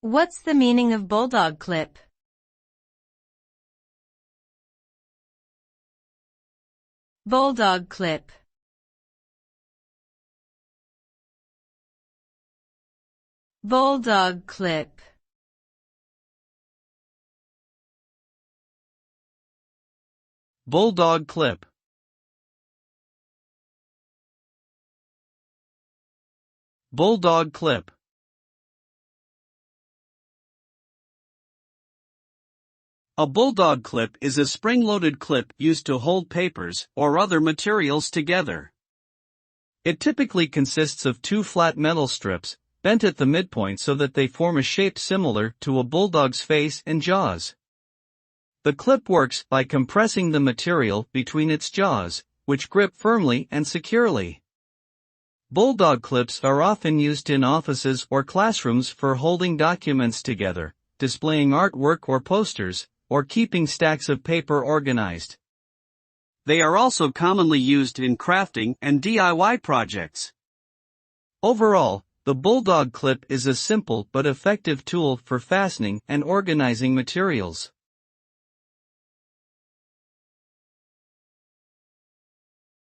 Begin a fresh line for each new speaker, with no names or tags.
What's the meaning of bulldog clip? Bulldog clip. Bulldog clip.
Bulldog clip. Bulldog clip. A bulldog clip is a spring-loaded clip used to hold papers or other materials together. It typically consists of two flat metal strips, bent at the midpoint so that they form a shape similar to a bulldog's face and jaws. The clip works by compressing the material between its jaws, which grip firmly and securely. Bulldog clips are often used in offices or classrooms for holding documents together, displaying artwork or posters, or keeping stacks of paper organized. They are also commonly used in crafting and DIY projects. Overall, the bulldog clip is a simple but effective tool for fastening and organizing materials.